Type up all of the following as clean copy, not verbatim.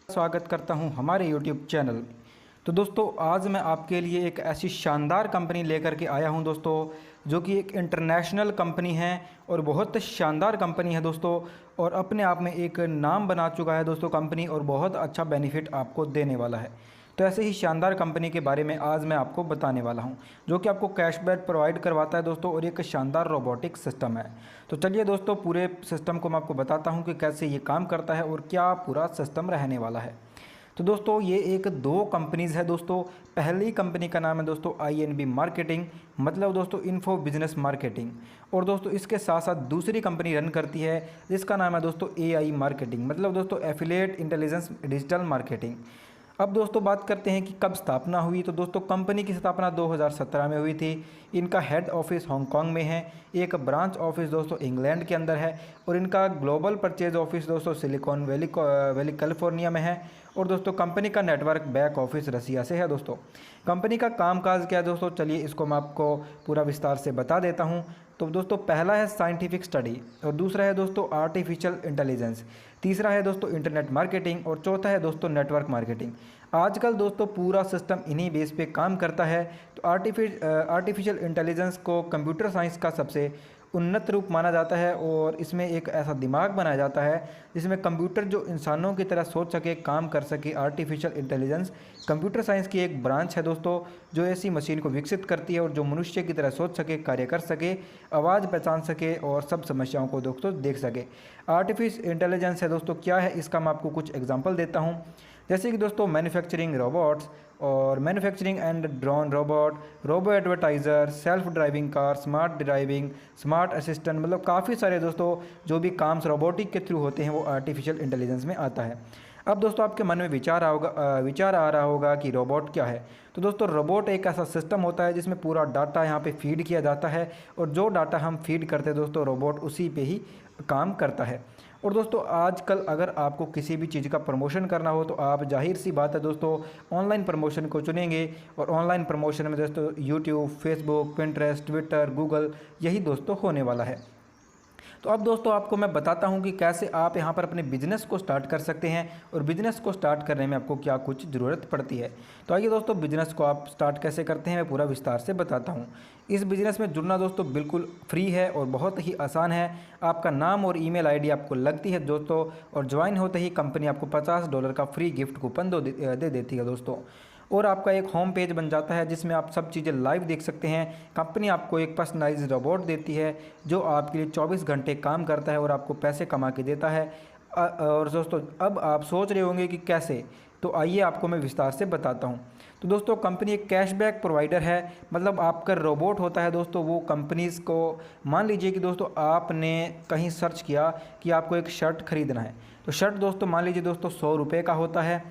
स्वागत करता हूं हमारे YouTube चैनल में। तो दोस्तों आज मैं आपके लिए एक ऐसी शानदार कंपनी लेकर के आया हूं दोस्तों, जो कि एक इंटरनेशनल कंपनी है और बहुत शानदार कंपनी है दोस्तों, और अपने आप में एक नाम बना चुका है दोस्तों कंपनी, और बहुत अच्छा बेनिफिट आपको देने वाला है। तो ऐसे ही शानदार कंपनी के बारे में आज मैं आपको बताने वाला हूं, जो कि आपको कैशबैक प्रोवाइड करवाता है दोस्तों, और एक शानदार रोबोटिक सिस्टम है। तो चलिए दोस्तों पूरे सिस्टम को मैं आपको बताता हूं कि कैसे ये काम करता है और क्या पूरा सिस्टम रहने वाला है। तो दोस्तों ये एक दो कंपनीज़ है दोस्तों। पहली कंपनी का नाम है दोस्तों INB मार्केटिंग, मतलब दोस्तों इन्फो बिजनेस मार्केटिंग। और दोस्तों इसके साथ साथ दूसरी कंपनी रन करती है जिसका नाम है दोस्तों AI मार्केटिंग, मतलब दोस्तों एफिलिएट इंटेलिजेंस डिजिटल मार्केटिंग। अब दोस्तों बात करते हैं कि कब स्थापना हुई। तो दोस्तों कंपनी की स्थापना 2017 में हुई थी। इनका हेड ऑफिस हांगकांग में है, एक ब्रांच ऑफिस दोस्तों इंग्लैंड के अंदर है, और इनका ग्लोबल परचेज ऑफिस दोस्तों सिलिकॉन वैली कैलिफोर्निया में है। और दोस्तों कंपनी का नेटवर्क बैक ऑफिस रसिया से है दोस्तों। कंपनी का कामकाज क्या है दोस्तों, चलिए इसको मैं आपको पूरा विस्तार से बता देता हूँ। तो दोस्तों पहला है साइंटिफिक स्टडी, और दूसरा है दोस्तों आर्टिफिशियल इंटेलिजेंस, तीसरा है दोस्तों इंटरनेट मार्केटिंग, और चौथा है दोस्तों नेटवर्क मार्केटिंग। आजकल दोस्तों पूरा सिस्टम इन्हीं बेस पे काम करता है। तो आर्टिफिशियल इंटेलिजेंस को कंप्यूटर साइंस का सबसे उन्नत रूप माना जाता है, और इसमें एक ऐसा दिमाग बनाया जाता है जिसमें कंप्यूटर जो इंसानों की तरह सोच सके, काम कर सके। आर्टिफिशियल इंटेलिजेंस कंप्यूटर साइंस की एक ब्रांच है दोस्तों, जो ऐसी मशीन को विकसित करती है और जो मनुष्य की तरह सोच सके, कार्य कर सके, आवाज़ पहचान सके और सब समस्याओं को दोस्तों देख सके। आर्टिफिशियल इंटेलिजेंस है दोस्तों क्या है, इसका मैं आपको कुछ एग्जाम्पल देता हूँ। जैसे कि दोस्तों मैन्युफैक्चरिंग रोबोट्स और manufacturing and drone robot, robo advertiser, self driving car, smart driving, smart assistant, मतलब काफ़ी सारे दोस्तों जो भी काम रोबोटिक के थ्रू होते हैं वो आर्टिफिशियल इंटेलिजेंस में आता है। अब दोस्तों आपके मन में विचार आ रहा होगा कि रोबोट क्या है। तो दोस्तों रोबोट एक ऐसा सिस्टम होता है जिसमें पूरा डाटा यहाँ पे फीड किया जाता है, और जो डाटा हम फीड करते हैं दोस्तों रोबोट उसी पे ही काम करता है। और दोस्तों आजकल अगर आपको किसी भी चीज़ का प्रमोशन करना हो तो आप जाहिर सी बात है दोस्तों ऑनलाइन प्रमोशन को चुनेंगे, और ऑनलाइन प्रमोशन में दोस्तों YouTube, Facebook, Pinterest, Twitter, Google यही दोस्तों होने वाला है। तो अब दोस्तों आपको मैं बताता हूं कि कैसे आप यहां पर अपने बिजनेस को स्टार्ट कर सकते हैं, और बिजनेस को स्टार्ट करने में आपको क्या कुछ ज़रूरत पड़ती है। तो आइए दोस्तों बिजनेस को आप स्टार्ट कैसे करते हैं मैं पूरा विस्तार से बताता हूं। इस बिज़नेस में जुड़ना दोस्तों बिल्कुल फ्री है और बहुत ही आसान है। आपका नाम और ईमेल आईडी आपको लगती है दोस्तों, और ज्वाइन होते ही कंपनी आपको $50 का फ्री गिफ्ट कूपन दे देती है दोस्तों। और आपका एक होम पेज बन जाता है जिसमें आप सब चीज़ें लाइव देख सकते हैं। कंपनी आपको एक पर्सनलाइज्ड रोबोट देती है जो आपके लिए 24 घंटे काम करता है और आपको पैसे कमा के देता है। और दोस्तों अब आप सोच रहे होंगे कि कैसे, तो आइए आपको मैं विस्तार से बताता हूँ। तो दोस्तों कंपनी एक कैशबैक प्रोवाइडर है, मतलब आपका रोबोट होता है दोस्तों वो कंपनीज़ को, मान लीजिए कि दोस्तों आपने कहीं सर्च किया कि आपको एक शर्ट खरीदना है, तो शर्ट दोस्तों मान लीजिए दोस्तों 100 रुपये का होता है।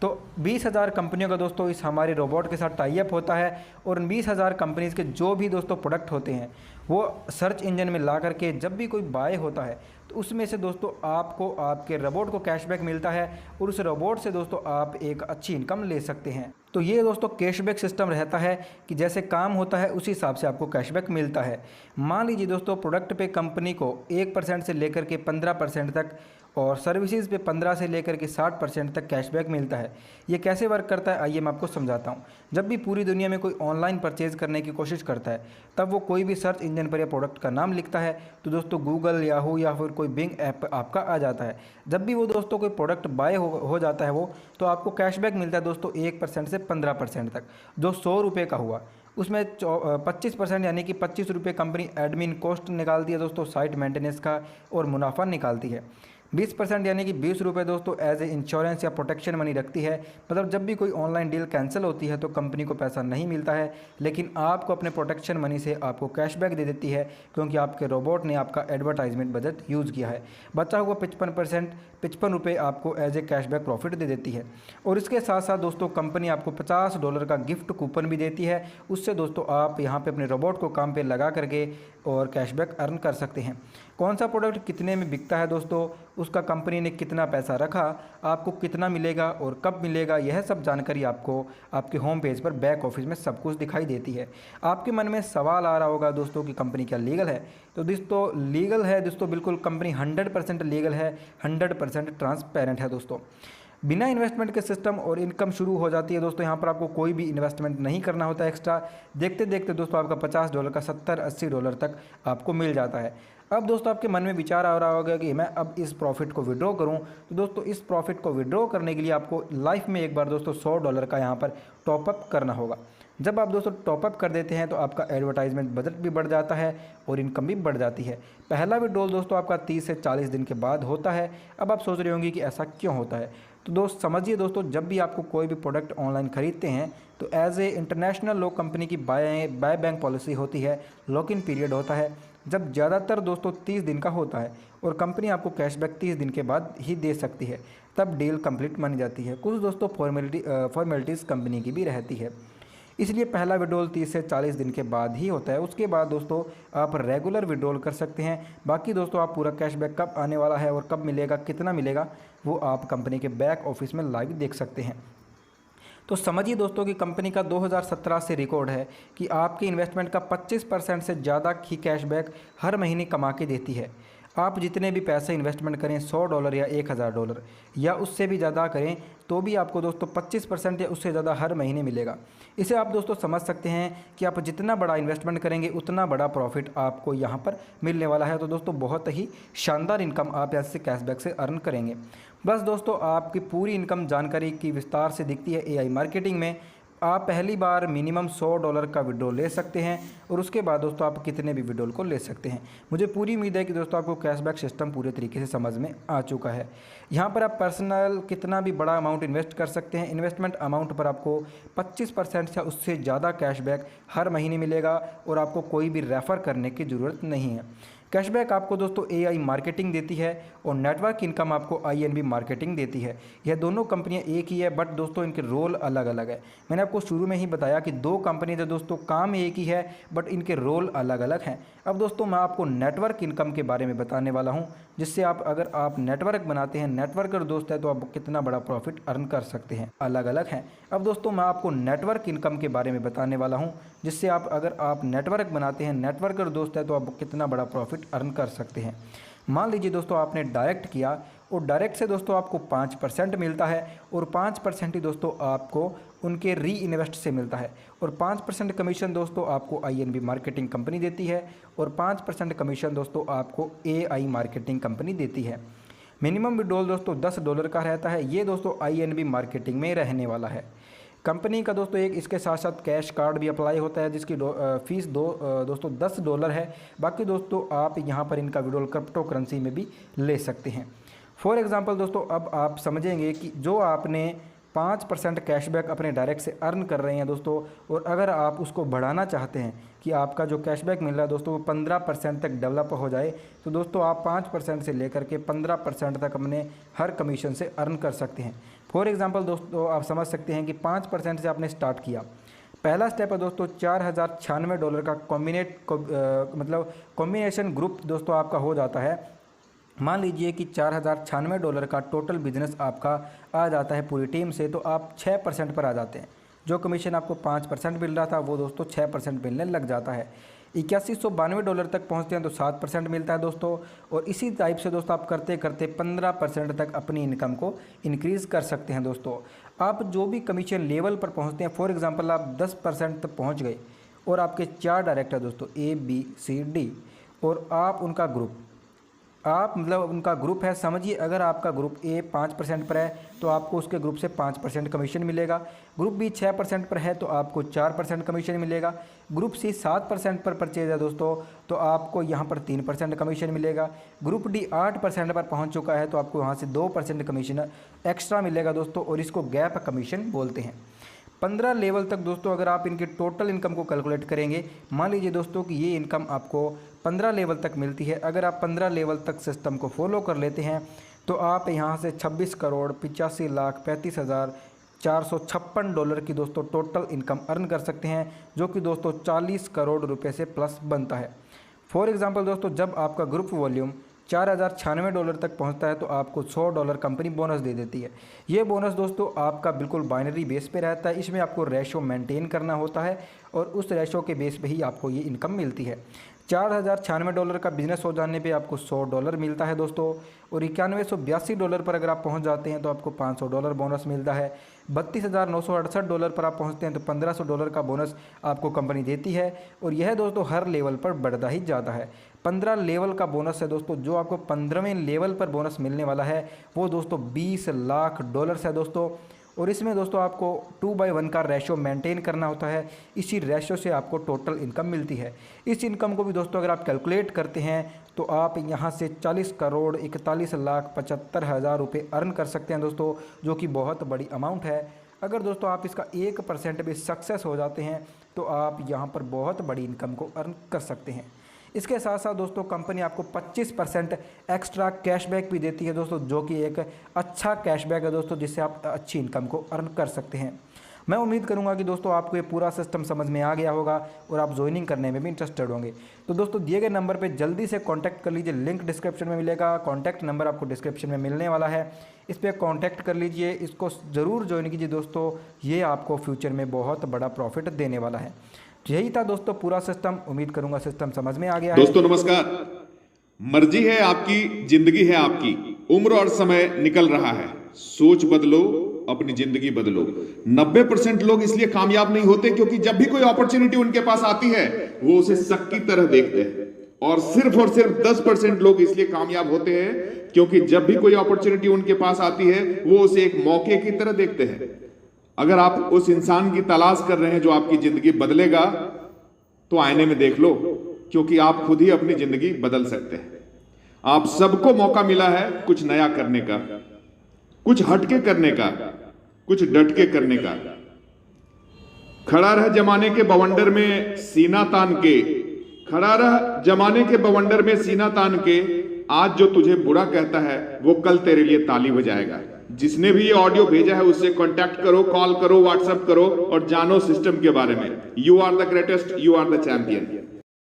तो 20,000 कंपनियों का दोस्तों इस हमारे रोबोट के साथ टाई अप होता है, और उन 20,000 कंपनीज़ के जो भी दोस्तों प्रोडक्ट होते हैं वो सर्च इंजन में ला करके जब भी कोई बाय होता है तो उसमें से दोस्तों आपको आपके रोबोट को कैशबैक मिलता है, और उस रोबोट से दोस्तों आप एक अच्छी इनकम ले सकते हैं। तो ये दोस्तों कैशबैक सिस्टम रहता है कि जैसे काम होता है उसी हिसाब से आपको कैशबैक मिलता है। मान लीजिए दोस्तों प्रोडक्ट पे कंपनी को 1% से लेकर के 15% तक, और सर्विसेज पे 15 से लेकर के 60% तक कैशबैक मिलता है। ये कैसे वर्क करता है आइए मैं आपको समझाता हूँ। जब भी पूरी दुनिया में कोई ऑनलाइन परचेज़ करने की कोशिश करता है तब वो कोई भी सर्च इंजन पर या प्रोडक्ट का नाम लिखता है तो दोस्तों गूगल, याहू या फिर कोई बिंग ऐप आपका आ जाता है। जब भी वो दोस्तों कोई प्रोडक्ट बाय हो जाता है वो, तो आपको कैशबैक मिलता है दोस्तों 1% से 15% तक। जो 100 रुपये का हुआ उसमें 25% यानी कि 25 रुपये कंपनी एडमिन कॉस्ट निकालती है दोस्तों, साइट मेंटेनेंस का, और मुनाफा निकालती है। 20% यानी कि 20 रुपये दोस्तों एज ए इंश्योरेंस या प्रोटेक्शन मनी रखती है, मतलब जब भी कोई ऑनलाइन डील कैंसिल होती है तो कंपनी को पैसा नहीं मिलता है, लेकिन आपको अपने प्रोटेक्शन मनी से आपको कैशबैक दे देती है, क्योंकि आपके रोबोट ने आपका एडवर्टाइजमेंट बजट यूज़ किया है। बचा हुआ 55 रुपये आपको एज ए कैशबैक प्रॉफिट दे देती है। और इसके साथ साथ दोस्तों कंपनी आपको $50 का गिफ्ट कूपन भी देती है। उससे दोस्तों आप यहाँ पे अपने रोबोट को काम पे लगा करके और कैशबैक अर्न कर सकते हैं। कौन सा प्रोडक्ट कितने में बिकता है दोस्तों, उसका कंपनी ने कितना पैसा रखा, आपको कितना मिलेगा और कब मिलेगा, यह सब जानकारी आपको आपके होम पेज पर बैक ऑफिस में सब कुछ दिखाई देती है। आपके मन में सवाल आ रहा होगा दोस्तों कि कंपनी क्या लीगल है। तो दोस्तों लीगल है दोस्तों, बिल्कुल कंपनी 100% लीगल है, 100% ट्रांसपेरेंट है दोस्तों। बिना इन्वेस्टमेंट के सिस्टम और इनकम शुरू हो जाती है दोस्तों। यहाँ पर आपको कोई भी इन्वेस्टमेंट नहीं करना होता है एक्स्ट्रा। देखते देखते दोस्तों आपका $50 का $70-80 तक आपको मिल जाता है। अब दोस्तों आपके मन में विचार आ रहा होगा कि मैं अब इस प्रॉफिट को विड्रॉ करूं। तो दोस्तों इस प्रॉफिट को विड्रॉ करने के लिए आपको लाइफ में एक बार दोस्तों $100 का यहाँ पर टॉपअप करना होगा। जब आप दोस्तों टॉपअप कर देते हैं तो आपका एडवर्टाइजमेंट बजट भी बढ़ जाता है और इनकम भी बढ़ जाती है। पहला विड्रॉल दोस्तों आपका 30 से 40 दिन के बाद होता है। अब आप सोच रहे होंगे कि ऐसा क्यों होता है। तो दोस्त समझिए दोस्तों, जब भी आपको कोई भी प्रोडक्ट ऑनलाइन खरीदते हैं तो as a international law company की बाय बैंक पॉलिसी होती है, लॉक इन पीरियड होता है, जब ज़्यादातर दोस्तों 30 दिन का होता है और कंपनी आपको कैशबैक 30 दिन के बाद ही दे सकती है, तब डील कंप्लीट मानी जाती है। कुछ दोस्तों फॉर्मेलिटीज़ कंपनी की भी रहती है, इसलिए पहला विड्रॉल 30 से 40 दिन के बाद ही होता है। उसके बाद दोस्तों आप रेगुलर विड्रॉल कर सकते हैं। बाकी दोस्तों आप पूरा कैशबैक कब आने वाला है और कब मिलेगा, कितना मिलेगा, वो आप कंपनी के बैक ऑफिस में लाइव देख सकते हैं। तो समझिए दोस्तों कि कंपनी का 2017 से रिकॉर्ड है कि आपके इन्वेस्टमेंट का 25% से ज़्यादा ही कैशबैक हर महीने कमा के देती है। आप जितने भी पैसे इन्वेस्टमेंट करें, $100 या $1000 या उससे भी ज़्यादा करें, तो भी आपको दोस्तों 25% या उससे ज़्यादा हर महीने मिलेगा। इसे आप दोस्तों समझ सकते हैं कि आप जितना बड़ा इन्वेस्टमेंट करेंगे उतना बड़ा प्रॉफिट आपको यहाँ पर मिलने वाला है। तो दोस्तों बहुत ही शानदार इनकम आप ऐसे कैशबैक से अर्न करेंगे। बस दोस्तों आपकी पूरी इनकम जानकारी की विस्तार से दिखती है AI मार्केटिंग में। आप पहली बार मिनिमम $100 का विड्रॉल ले सकते हैं और उसके बाद दोस्तों आप कितने भी विड्रॉल को ले सकते हैं। मुझे पूरी उम्मीद है कि दोस्तों आपको कैशबैक सिस्टम पूरे तरीके से समझ में आ चुका है। यहाँ पर आप पर्सनल कितना भी बड़ा अमाउंट इन्वेस्ट कर सकते हैं। इन्वेस्टमेंट अमाउंट पर आपको 25% या उससे ज़्यादा कैशबैक हर महीने मिलेगा और आपको कोई भी रेफ़र करने की ज़रूरत नहीं है। कैशबैक आपको दोस्तों AI मार्केटिंग देती है और नेटवर्क इनकम आपको INB मार्केटिंग देती है। यह दोनों कंपनियां एक ही है, बट दोस्तों इनके रोल अलग अलग है। मैंने आपको शुरू में ही बताया कि दो कंपनी जो दोस्तों काम एक ही है, बट इनके रोल अलग अलग हैं। अब दोस्तों मैं आपको नेटवर्क इनकम के बारे में बताने वाला हूं, जिससे अगर आप नेटवर्क बनाते हैं, नेटवर्कर दोस्त है, तो आप कितना बड़ा प्रॉफिट अर्न कर सकते हैं। अलग अलग हैं। अब दोस्तों मैं आपको नेटवर्क इनकम के बारे में बताने वाला हूं, जिससे अगर आप नेटवर्क बनाते हैं, नेटवर्कर दोस्त है, तो आप कितना बड़ा प्रॉफिट अर्न कर सकते हैं। मान लीजिए दोस्तों आपने डायरेक्ट किया और डायरेक्ट से दोस्तों आपको 5% मिलता है और 5% ही दोस्तों आपको उनके री इन्वेस्ट से मिलता है और 5% कमीशन दोस्तों आपको INB मार्केटिंग कंपनी देती है और 5% कमीशन दोस्तों आपको AI मार्केटिंग कंपनी देती है। मिनिमम विड्रॉल दोस्तों $10 का रहता है। ये दोस्तों INB मार्केटिंग में रहने वाला है। कंपनी का दोस्तों एक इसके साथ साथ कैश कार्ड भी अप्लाई होता है, जिसकी फीस दोस्तों $10 है। बाकी दोस्तों आप यहाँ पर इनका विड्रॉल क्रिप्टो करेंसी में भी ले सकते हैं। फॉर एग्जांपल दोस्तों अब आप समझेंगे कि जो आपने 5% कैशबैक अपने डायरेक्ट से अर्न कर रहे हैं दोस्तों, और अगर आप उसको बढ़ाना चाहते हैं कि आपका जो कैशबैक मिल रहा है दोस्तों वो 15% तक डेवलप हो जाए, तो दोस्तों आप 5% से लेकर के 15% तक अपने हर कमीशन से अर्न कर सकते हैं। फॉर एग्जांपल दोस्तों आप समझ सकते हैं कि 5% से आपने स्टार्ट किया। पहला स्टेप है दोस्तों $4096 का कॉम्बिनेशन ग्रुप दोस्तों आपका हो जाता है। मान लीजिए कि $4096 का टोटल बिजनेस आपका आ जाता है पूरी टीम से, तो आप 6% पर आ जाते हैं। जो कमीशन आपको 5% मिल रहा था वो दोस्तों 6% मिलने लग जाता है। $8192 तक पहुंचते हैं तो 7% मिलता है दोस्तों। और इसी टाइप से दोस्तों आप करते करते 15% तक अपनी इनकम को इंक्रीज़ कर सकते हैं दोस्तों। आप जो भी कमीशन लेवल पर पहुंचते हैं, फॉर एग्जांपल आप 10% तक पहुंच गए और आपके 4 डायरेक्टर दोस्तों ABCD और आप उनका ग्रुप है। समझिए अगर आपका ग्रुप A 5% पर है तो आपको उसके ग्रुप से 5% कमीशन मिलेगा। ग्रुप B 6% पर है तो आपको 4% कमीशन मिलेगा। ग्रुप C 7% पर परचेज है दोस्तों, तो आपको यहाँ पर 3% कमीशन मिलेगा। ग्रुप D 8% पर पहुँच चुका है तो आपको वहाँ से 2% कमीशन एक्स्ट्रा मिलेगा दोस्तों, और इसको गैप कमीशन बोलते हैं। 15 लेवल तक दोस्तों अगर आप इनके टोटल इनकम को कैलकुलेट करेंगे, मान लीजिए दोस्तों कि ये इनकम आपको 15 लेवल तक मिलती है। अगर आप 15 लेवल तक सिस्टम को फॉलो कर लेते हैं तो आप यहाँ से $26,85,456 की दोस्तों टोटल इनकम अर्न कर सकते हैं, जो कि दोस्तों 40 करोड़ रुपए से प्लस बनता है। फॉर एग्जांपल दोस्तों जब आपका ग्रुप वॉल्यूम $4096 तक पहुंचता है तो आपको $100 कंपनी बोनस दे देती है। ये बोनस दोस्तों आपका बिल्कुल बाइनरी बेस पे रहता है। इसमें आपको रेशो मेंटेन करना होता है और उस रेशो के बेस पे ही आपको ये इनकम मिलती है। $4096 का बिजनेस हो जाने पे आपको $100 मिलता है दोस्तों। और $9182 पर अगर आप पहुंच जाते हैं तो आपको $500 बोनस मिलता है। $32,968 पर आप पहुंचते हैं तो $1500 का बोनस आपको कंपनी देती है। और यह दोस्तों हर लेवल पर बढ़ता ही जाता है। 15 लेवल का बोनस है दोस्तों। जो आपको 15वें लेवल पर बोनस मिलने वाला है वो दोस्तों $20 लाख है दोस्तों। और इसमें दोस्तों आपको 2/1 का रेशो मेंटेन करना होता है। इसी रेशो से आपको टोटल इनकम मिलती है। इस इनकम को भी दोस्तों अगर आप कैलकुलेट करते हैं तो आप यहाँ से 40,41,75,000 रुपये अर्न कर सकते हैं दोस्तों, जो कि बहुत बड़ी अमाउंट है। अगर दोस्तों आप इसका 1% भी सक्सेस हो जाते हैं तो आप यहाँ पर बहुत बड़ी इनकम को अर्न कर सकते हैं। इसके साथ साथ दोस्तों कंपनी आपको 25% एक्स्ट्रा कैशबैक भी देती है दोस्तों, जो कि एक अच्छा कैशबैक है दोस्तों, जिससे आप अच्छी इनकम को अर्न कर सकते हैं। मैं उम्मीद करूंगा कि दोस्तों आपको ये पूरा सिस्टम समझ में आ गया होगा और आप ज्वाइनिंग करने में भी इंटरेस्टेड होंगे। तो दोस्तों दिए गए नंबर पे जल्दी से कांटेक्ट कर लीजिए। लिंक डिस्क्रिप्शन में मिलेगा। कांटेक्ट नंबर आपको डिस्क्रिप्शन में मिलने वाला है। इस पर कांटेक्ट कर लीजिए। इसको ज़रूर ज्वाइन कीजिए दोस्तों। ये आपको फ्यूचर में बहुत बड़ा प्रॉफिट देने वाला है। यही था दोस्तों पूरा सिस्टम। उम्मीद करूंगा सिस्टम समझ में आ गया है। दोस्तों नमस्कार। मर्जी है आपकी, जिंदगी है आपकी, उम्र और समय निकल रहा है। सोच बदलो, अपनी जिंदगी बदलो। 90% लोग इसलिए कामयाब नहीं होते क्योंकि जब भी कोई अपॉर्चुनिटी उनके पास आती है वो उसे शक की तरह देखते हैं। और सिर्फ 10% लोग इसलिए कामयाब होते हैं क्योंकि जब भी कोई अपॉर्चुनिटी उनके पास आती है वो उसे एक मौके की तरह देखते हैं। अगर आप उस इंसान की तलाश कर रहे हैं जो आपकी जिंदगी बदलेगा तो आईने में देख लो, क्योंकि आप खुद ही अपनी जिंदगी बदल सकते हैं। आप सबको मौका मिला है कुछ नया करने का, कुछ हटके करने का, कुछ डटके करने का। खड़ा रह जमाने के बवंडर में सीना तान के, खड़ा रह जमाने के बवंडर में सीना तान के। आज जो तुझे बुरा कहता है वो कल तेरे लिए ताली बजाएगा। जिसने भी ये ऑडियो भेजा है उससे कांटेक्ट करो, कॉल करो, व्हाट्सएप करो और जानो सिस्टम के बारे में। You are the greatest, you are the champion.